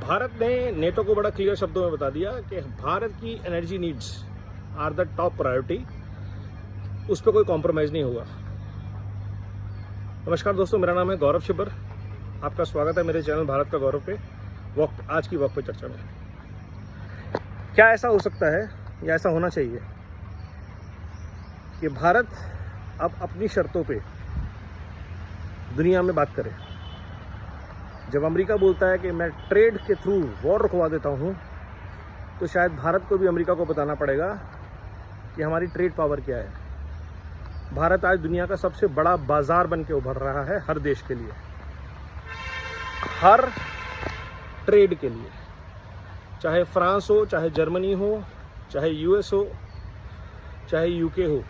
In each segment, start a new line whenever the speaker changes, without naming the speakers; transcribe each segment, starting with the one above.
भारत ने नेटो को बड़ा क्लियर शब्दों में बता दिया कि भारत की energy needs are the top priority, उस पर कोई कॉम्प्रोमाइज़ नहीं होगा। नमस्कार दोस्तों, मेरा नाम है गौरव शिबर। आपका स्वागत है मेरे चैनल भारत का गौरव पे आज की वक्त पे चर्चा में। क्या ऐसा हो सकता है या ऐसा होना चाहिए कि भारत अब अपनी शर्तों पे दुनिया में बात करे? जब अमेरिका बोलता है कि मैं ट्रेड के थ्रू वॉर रुकवा देता हूँ, तो शायद भारत को भी अमेरिका को बताना पड़ेगा कि हमारी ट्रेड पावर क्या है। भारत आज दुनिया का सबसे बड़ा बाजार बन के उभर रहा है, हर देश के लिए, हर ट्रेड के लिए, चाहे फ्रांस हो, चाहे जर्मनी हो, चाहे यूएस हो, चाहे यूके हो,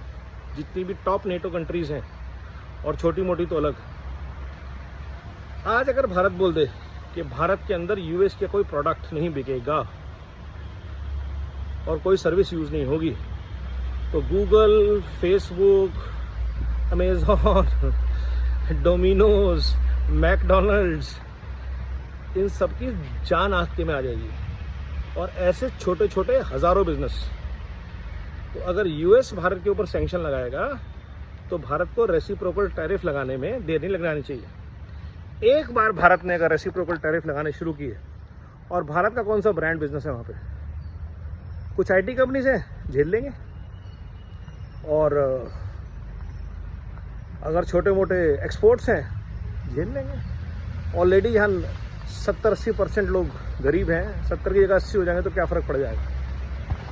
जितनी भी टॉप नेटो कंट्रीज़ हैं और छोटी मोटी तो अलग। आज अगर भारत बोल दे कि भारत के अंदर यूएस के कोई प्रोडक्ट नहीं बिकेगा और कोई सर्विस यूज़ नहीं होगी, तो Google, Facebook, Amazon, Domino's, McDonald's, इन सब की जान आस्ते में आ जाएगी। और ऐसे छोटे छोटे हज़ारों बिजनेस। तो अगर यूएस भारत के ऊपर सैंक्शन लगाएगा तो भारत को रेसिप्रोकल टैरिफ लगाने में देर नहीं लगानी चाहिए। एक बार भारत ने अगर रेसिप्रोकल टैरिफ लगाने शुरू किए, और भारत का कौन सा ब्रांड बिजनेस है वहाँ पे? कुछ आईटी कंपनीज हैं, झेल लेंगे। और अगर छोटे मोटे एक्सपोर्ट्स हैं, झेल लेंगे। ऑलरेडी यहाँ 70-80% लोग गरीब हैं। 70 की जगह 80 हो जाएंगे तो क्या फ़र्क पड़ जाएगा?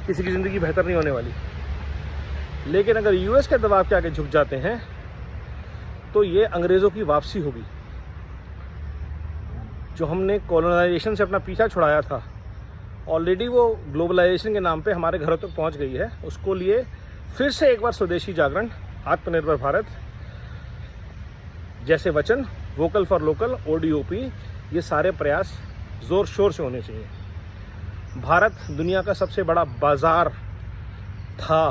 किसी की ज़िंदगी बेहतर नहीं होने वाली। लेकिन अगर यूएस के दबाव के आगे झुक जाते हैं तो ये अंग्रेज़ों की वापसी होगी। जो हमने कॉलोनाइजेशन से अपना पीछा छुड़ाया था, ऑलरेडी वो ग्लोबलाइजेशन के नाम पे हमारे घरों तक पहुंच गई है। उसको लिए फिर से एक बार स्वदेशी जागरण, आत्मनिर्भर भारत जैसे वचन, वोकल फॉर लोकल, ओडीओपी, ये सारे प्रयास ज़ोर शोर से होने चाहिए। भारत दुनिया का सबसे बड़ा बाजार था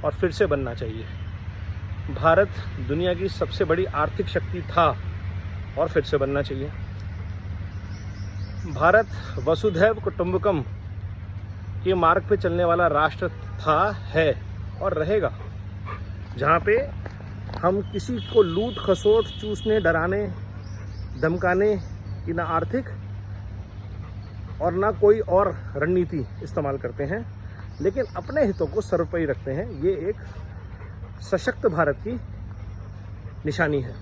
और फिर से बनना चाहिए। भारत दुनिया की सबसे बड़ी आर्थिक शक्ति था और फिर से बनना चाहिए। भारत वसुधैव कुटुंबकम के मार्ग पे चलने वाला राष्ट्र था, है और रहेगा, जहाँ पे हम किसी को लूट खसोट, चूसने, डराने, धमकाने की ना आर्थिक और ना कोई और रणनीति इस्तेमाल करते हैं, लेकिन अपने हितों को सर्वोपरि रखते हैं। ये एक सशक्त भारत की निशानी है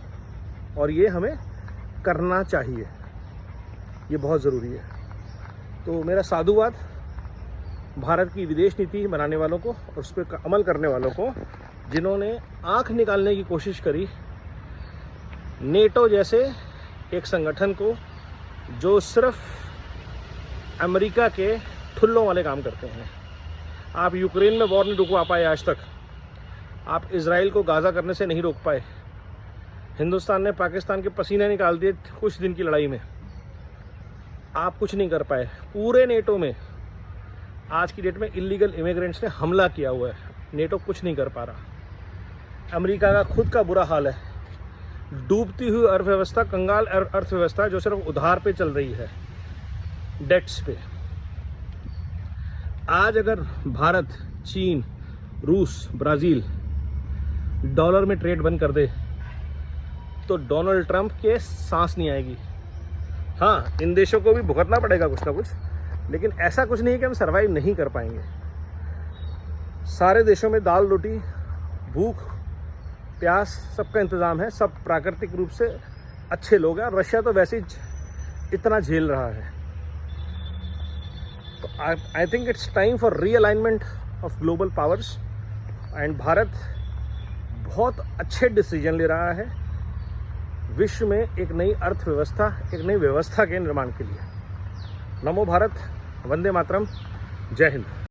और ये हमें करना चाहिए। ये बहुत ज़रूरी है। तो मेरा साधुवाद भारत की विदेश नीति बनाने वालों को और उस पर अमल करने वालों को, जिन्होंने आंख निकालने की कोशिश करी नेटो जैसे एक संगठन को, जो सिर्फ अमेरिका के ठुल्लों वाले काम करते हैं। आप यूक्रेन में वॉर नहीं रुकवा पाए आज तक। आप इजराइल को गाज़ा करने से नहीं रोक पाए। हिंदुस्तान ने पाकिस्तान के पसीने निकाल दिए कुछ दिन की लड़ाई में। आप कुछ नहीं कर पाए। पूरे नेटो में आज की डेट में इलीगल इमिग्रेंट्स ने हमला किया हुआ है। नेटो कुछ नहीं कर पा रहा। अमेरिका का खुद का बुरा हाल है। डूबती हुई अर्थव्यवस्था, कंगाल अर्थव्यवस्था जो सिर्फ उधार पे चल रही है, डेट्स पे। आज अगर भारत, चीन, रूस, ब्राज़ील डॉलर में ट्रेड बंद कर दे तो डोनाल्ड ट्रंप के सांस नहीं आएगी। हाँ, इन देशों को भी भुगतना पड़ेगा कुछ ना कुछ, लेकिन ऐसा कुछ नहीं है कि हम सर्वाइव नहीं कर पाएंगे। सारे देशों में दाल रोटी, भूख प्यास, सबका इंतज़ाम है। सब प्राकृतिक रूप से अच्छे लोग हैं। रशिया तो वैसे ही इतना झेल रहा है। तो I think it's time for realignment of global powers. And Bharat बहुत अच्छे डिसीजन ले रहा है विश्व में एक नई अर्थव्यवस्था, एक नई व्यवस्था के निर्माण के लिए। नमो भारत, वंदे मातरम, जय हिंद।